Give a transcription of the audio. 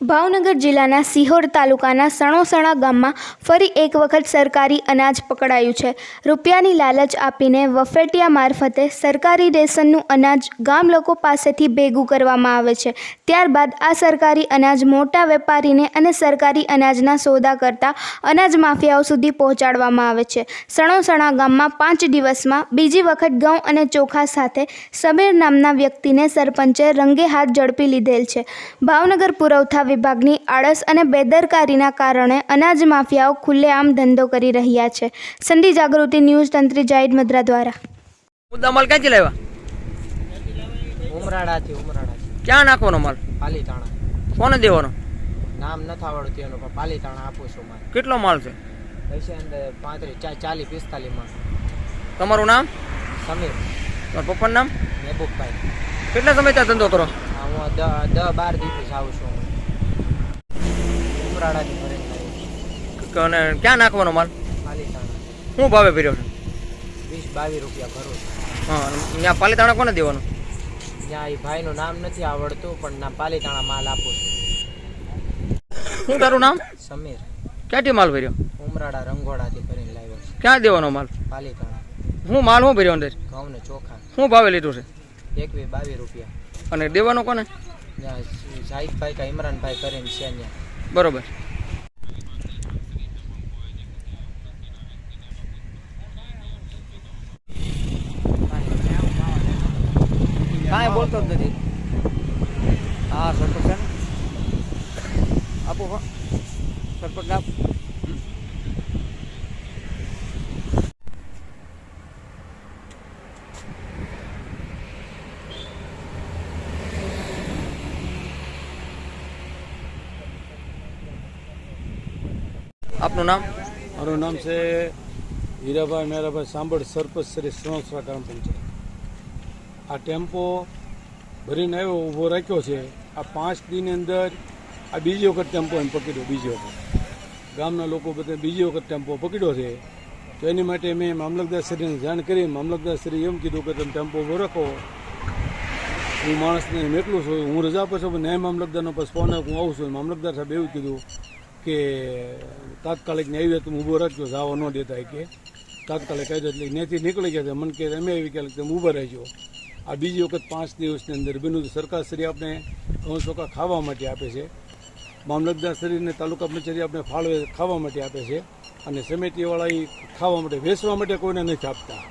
ભાવનગર જિલ્લાના સિહોર તાલુકાના સણોસણા ગામમાં ફરી એક વખત સરકારી અનાજ પકડાયું છે। રૂપિયાની લાલચ આપીને વફેટિયા મારફતે સરકારી રેશનનું અનાજ ગામ લોકો પાસેથી ભેગું કરવામાં આવે છે। ત્યારબાદ આ સરકારી અનાજ મોટા વેપારીને અને સરકારી અનાજના સોદા કરતા અનાજ માફિયાઓ સુધી પહોંચાડવામાં આવે છે। સણોસણા ગામમાં 5 દિવસમાં બીજી વખત ઘઉં અને ચોખા સાથે સમીર નામના વ્યક્તિને સરપંચે રંગે હાથ ઝડપી લીધેલ છે। ભાવનગર પુરવઠા વિભાગની આળસ અને બેદરકારીના કારણે અનાજ માફિયાઓ ખુલ્લેઆમ ધંધો કરી રહ્યા છે। સંડી જાગૃતિ ન્યૂઝ તંત્રી જાહિદ મદ્રા દ્વારા મુદ્દા માલ ક્યાંથી લાવ્યા? ઉમરાડાથી ક્યાં નાખવાનો માલ? પાલીતાણા। કોને દેવાનો? નામ નથી આવડતું એનું, પણ પાલીતાણા આપું છું માલ। કેટલો માલ છે? પૈસા અંદર 35 40 45 માં। તમારું નામ? સમીર। તમારા પપ્પાનું નામ? મહેબૂબભાઈ। કેટલા સમયથી ધંધો કરો? હું 10-12 દિવસ આવું છું। ઉમરાડાથી ભરીને લાવ્યો। અને ક્યાં નાખવાનો માલ? પાલીતાણા। શું ભાવે ભર્યો છે? 20-22 રૂપિયા ભરું છું। હા, ત્યાં પાલીતાણા કોને દેવાનું? ત્યાં એ ભાઈનું નામ નથી આવડતું, પણ ના પાલીતાણા માલ આપું છું। શું તારું નામ? સમીર। ક્યાંથી માલ ભર્યો? ઉમરાડા રંગોડાથી ભરીને લાવ્યો છે। ક્યાં દેવાનો માલ? પાલીતાણા। હું માલ શું ભર્યો અંદર? ઘઉં ને ચોખા। શું ભાવે લીધું છે? 21-22 રૂપિયા। અને દેવાનો કોને? ત્યાં જાહિદભાઈ કે ઇમરાનભાઈ કરીને છે ત્યાં। બરોબર। કાંઈ બોલતો જ નથી। હા, સરપંચ છે ને, આપો સરપંચ આપ। આપનું નામ? મારું નામ છે હીરાભાઈ મેરાભાઈ સાંભળ, સરપંચ શ્રી સણોસરા ગ્રામ પંચાયત। આ ટેમ્પો ભરીને આવ્યો, ઊભો રાખ્યો છે। આ 5 દિનની અંદર આ બીજી વખત ટેમ્પો એમ પકડ્યો। બીજી વખત ગામના લોકો બધા બીજી વખત ટેમ્પો પકડ્યો છે। તો એની માટે મેં મામલતદારશ્રીને જાણ કરી। મામલતદારશ્રી એમ કીધું કે તમે ટેમ્પો ઊભો રાખો, હું માણસને મેકલું છું, હું રજા પર છું, ન્યાય મામલતદારનો પછી ફોન હું આવું છું। મામલતદાર સાહેબ એવું કીધું કે તાત્કાલિક ન્યાય તમે ઊભો રાખજો, જવા ન દેતા કે તાત્કાલિક કાયદો। એટલે ત્યાંથી નીકળી ગયા છે। મને કે અમે એવી કે તમે ઊભા રહેજો। આ બીજી વખત 5 દિવસની અંદર બન્યું। સરકારશ્રી આપણે ઘઉં ચોખા ખાવા માટે આપે છે, મામલતદારશ્રીને તાલુકા પંચાયત આપણે ફાળવે ખાવા માટે આપે છે, અને સમિતિવાળા એ ખાવા માટે વેચવા માટે કોઈને નથી આપતા।